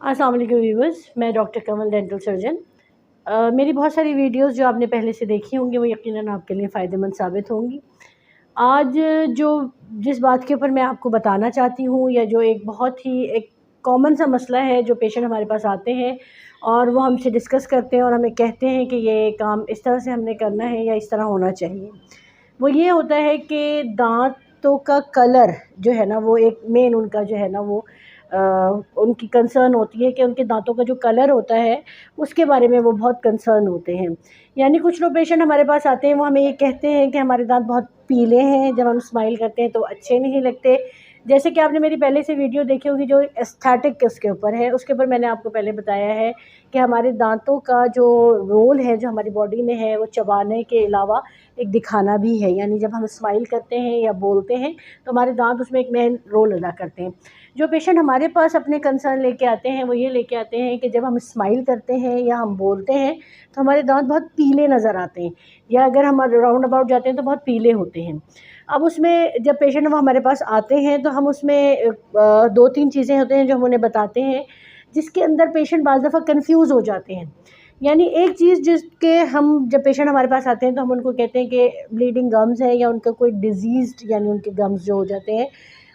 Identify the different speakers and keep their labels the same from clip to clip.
Speaker 1: अस्सलाम वालेकुम व्यूअर्स, मैं डॉक्टर कमल डेंटल सर्जन। मेरी बहुत सारी वीडियोस जो आपने पहले से देखी होंगी वो यकीनन आपके लिए फ़ायदेमंद साबित होंगी। आज जो जिस बात के ऊपर मैं आपको बताना चाहती हूँ या जो एक बहुत ही एक कॉमन सा मसला है जो पेशेंट हमारे पास आते हैं और वो हमसे डिस्कस करते हैं और हमें कहते हैं कि ये काम इस तरह से हमने करना है या इस तरह होना चाहिए। वो ये होता है कि दाँतों का कलर जो है ना वो एक मेन उनका जो है ना वो अ, उनकी कंसर्न होती है कि उनके दाँतों का जो कलर होता है उसके बारे में वो बहुत कंसर्न होते हैं। यानी कुछ लोग पेशेंट हमारे पास आते हैं वो हमें ये कहते हैं कि हमारे दाँत बहुत पीले हैं, जब हम स्माइल करते हैं तो अच्छे नहीं लगते। जैसे कि आपने मेरी पहले से वीडियो देखी होगी जो एस्थेटिक उसके ऊपर है, उसके ऊपर मैंने आपको पहले बताया है कि हमारे दाँतों का जो रोल है जो हमारी बॉडी में है वो चबाने के अलावा एक दिखाना भी है। यानी जब हम स्माइल करते हैं या बोलते हैं तो हमारे दाँत उसमें एक मेन रोल अदा करते हैं। जो पेशेंट हमारे पास अपने कंसर्न लेके आते हैं वो ये लेके आते हैं कि जब हम स्माइल करते हैं या हम बोलते हैं तो हमारे दाँत बहुत पीले नज़र आते हैं, या अगर हम राउंड अबाउट जाते हैं तो बहुत पीले होते हैं। अब उसमें जब पेशेंट वो हमारे पास आते हैं तो हम उसमें 2-3 चीज़ें होते हैं जो हम उन्हें बताते हैं, जिसके अंदर पेशेंट बाज़ दफ़ा कन्फ्यूज़ हो जाते हैं। यानी एक चीज़ जिसके हम जब पेशेंट हमारे पास आते हैं तो हम उनको कहते हैं कि ब्लीडिंग गम्स है या उनका कोई डिज़ीज़्ड यानी उनके गम्स जो हो जाते हैं,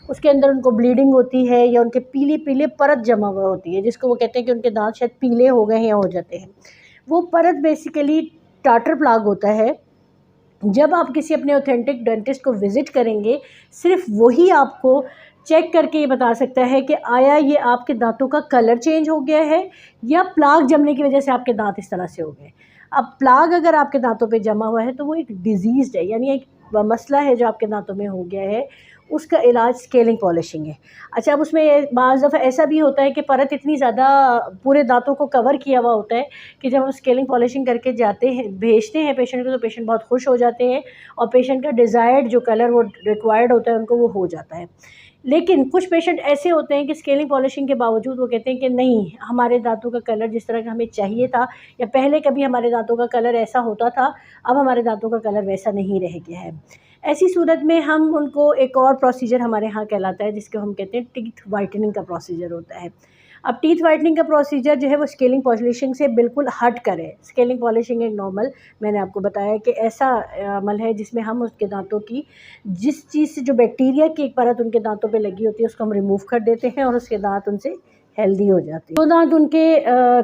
Speaker 1: उसके अंदर उनको ब्लीडिंग होती है या उनके पीले-पीले परत जमा हुआ होती है, जिसको वो कहते हैं कि उनके दाँत शायद पीले हो गए हैं या हो जाते हैं। वो परत बेसिकली टार्टर प्लाग होता है। जब आप किसी अपने ऑथेंटिक डेंटिस्ट को विज़िट करेंगे, सिर्फ़ वही आपको चेक करके ये बता सकता है कि आया ये आपके दाँतों का कलर चेंज हो गया है या प्लाग जमने की वजह से आपके दाँत इस तरह से हो गए। अब प्लाग अगर आपके दाँतों पे जमा हुआ है तो वो एक डिज़ीज़ है, यानी एक मसला है जो आपके दाँतों में हो गया है, उसका इलाज स्केलिंग पॉलिशिंग है। अच्छा, अब उसमें बाज़ दफ़ा ऐसा भी होता है कि परत इतनी ज़्यादा पूरे दाँतों को कवर किया हुआ होता है कि जब हम स्केलिंग पॉलिशिंग करके जाते हैं भेजते हैं पेशेंट को तो पेशेंट बहुत खुश हो जाते हैं और पेशेंट का डिज़ायर्ड जो कलर वो रिक्वायर्ड होता है उनको वो हो जाता है। लेकिन कुछ पेशेंट ऐसे होते हैं कि स्केलिंग पॉलिशिंग के बावजूद वो कहते हैं कि नहीं, हमारे दाँतों का कलर जिस तरह का हमें चाहिए था या पहले कभी हमारे दाँतों का कलर ऐसा होता था, अब हमारे दाँतों का कलर वैसा नहीं रह गया है। ऐसी सूरत में हम उनको एक और प्रोसीजर हमारे यहाँ कहलाता है जिसको हम कहते हैं टीथ व्हाइटनिंग का प्रोसीजर होता है। अब टीथ व्हाइटनिंग का प्रोसीजर जो है वो स्केलिंग पॉलिशिंग से बिल्कुल हट कर है। स्केलिंग पॉलिशिंग एक नॉर्मल मैंने आपको बताया कि ऐसा अमल है जिसमें हम उसके दाँतों की जिस चीज़ से जो बैक्टीरिया की एक परत उनके दाँतों पे लगी होती है उसको हम रिमूव कर देते हैं और उसके दाँत उनसे हेल्दी हो जाते हैं। तो दाँत उनके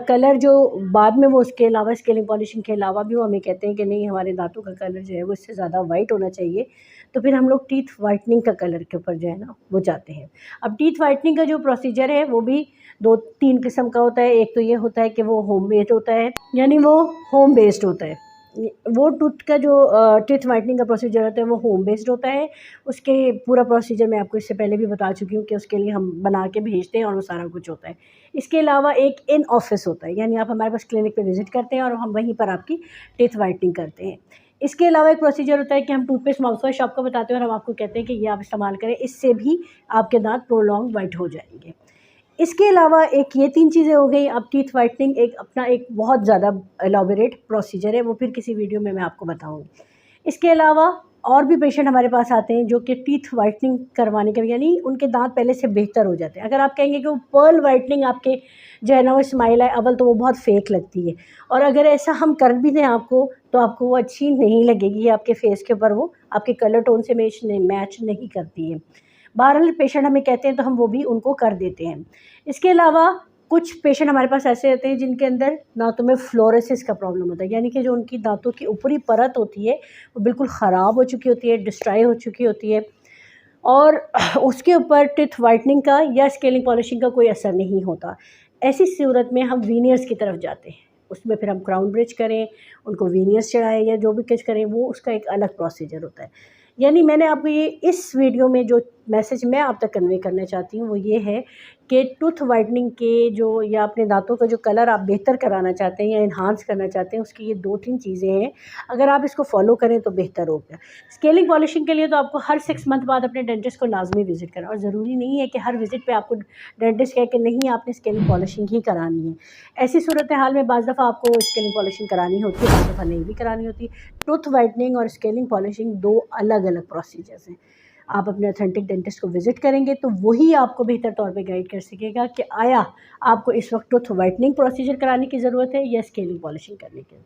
Speaker 1: कलर जो बाद में वो उसके अलावा स्केलिंग पॉलिशिंग के अलावा भी वो हमें कहते हैं कि नहीं, हमारे दाँतों का कलर जो है वो इससे ज़्यादा वाइट होना चाहिए, तो फिर हम लोग टीथ व्हाइटनिंग का कलर के ऊपर जो है ना वो जाते हैं। अब टीथ व्हाइटनिंग का जो प्रोसीजर है वो भी 2-3 किस्म का होता है। एक तो ये होता है कि वो होम मेड होता है, यानी वो होम बेस्ड होता है। वो टूथ का जो टीथ व्हाइटनिंग का प्रोसीजर होता है वो होम बेस्ड होता है। उसके पूरा प्रोसीजर मैं आपको इससे पहले भी बता चुकी हूँ कि उसके लिए हम बना के भेजते हैं और वो सारा कुछ होता है। इसके अलावा एक इन ऑफ़िस होता है, यानी आप हमारे पास क्लिनिक पे विज़िट करते हैं और हम वहीं पर आपकी टीथ व्हाइटनिंग करते हैं। इसके अलावा एक प्रोसीजर होता है कि हम टूथपेस्ट माउथवॉश आपको बताते हैं और हम आपको कहते हैं कि ये आप इस्तेमाल करें, इससे भी आपके दाँत प्रोलॉन्ग वाइट हो जाएँगे। इसके अलावा एक ये 3 चीज़ें हो गई। अब टीथ व्हाइटनिंग एक अपना एक बहुत ज़्यादा एलॉबरेट प्रोसीजर है, वो फिर किसी वीडियो में मैं आपको बताऊँगी। इसके अलावा और भी पेशेंट हमारे पास आते हैं जो कि टीथ व्हाइटनिंग करवाने के यानी उनके दाँत पहले से बेहतर हो जाते हैं। अगर आप कहेंगे कि वो पर्ल व्हाइटनिंग आपके जो है ना वो स्माइल है, अव्वल तो वो बहुत फेक लगती है और अगर ऐसा हम कर भी दें आपको, तो आपको वो अच्छी नहीं लगेगी, आपके फेस के ऊपर वो आपके कलर टोन से मैच नहीं करती है। बहरहाल पेशेंट हमें कहते हैं तो हम वो भी उनको कर देते हैं। इसके अलावा कुछ पेशेंट हमारे पास ऐसे रहते हैं जिनके अंदर दाँतों में फ्लोरोसिस का प्रॉब्लम होता है, यानी कि जो उनकी दाँतों की ऊपरी परत होती है वो बिल्कुल ख़राब हो चुकी होती है, डिस्ट्रॉय हो चुकी होती है और उसके ऊपर टीथ व्हाइटनिंग का या स्केलिंग पॉलिशिंग का कोई असर नहीं होता। ऐसी सूरत में हम वीनियर्स की तरफ जाते हैं। उसमें फिर हम क्राउन ब्रिज करें, उनको वीनियर्स चढ़ाएँ या जो भी कुछ करें, वो उसका एक अलग प्रोसीजर होता है। यानी मैंने आपको ये इस वीडियो में जो मैसेज मैं आप तक कन्वे करना चाहती हूँ वो ये है कि टूथ व्हाइटनिंग के जो या अपने दाँतों का जो कलर आप बेहतर कराना चाहते हैं या एनहांस करना चाहते हैं, उसकी ये 2-3 चीज़ें हैं। अगर आप इसको फॉलो करें तो बेहतर होगा। स्केलिंग पॉलिशिंग के लिए तो आपको हर 6 मंथ बाद अपने डेंटिस्ट को लाज़मी विज़िट करना, और ज़रूरी नहीं है कि हर विज़िट पे आपको डेंटिस्ट कहे कि नहीं, आपने स्केलिंग पॉलिशिंग ही करानी है। ऐसी सूरत हाल में बाज़ दफ़ा आपको स्केलिंग पॉलिशिंग करानी होती है, बाज़ दफ़ा नहीं भी करानी होती। टूथ व्हाइटनिंग और स्केलिंग पॉलिशिंग 2 अलग-अलग प्रोसीजर्स हैं। आप अपने ऑथेंटिक डेंटिस्ट को विज़िट करेंगे तो वही आपको बेहतर तौर पे गाइड कर सकेगा कि आया आपको इस वक्त टूथ व्हाइटनिंग प्रोसीजर कराने की ज़रूरत है या स्केलिंग पॉलिशिंग करने की।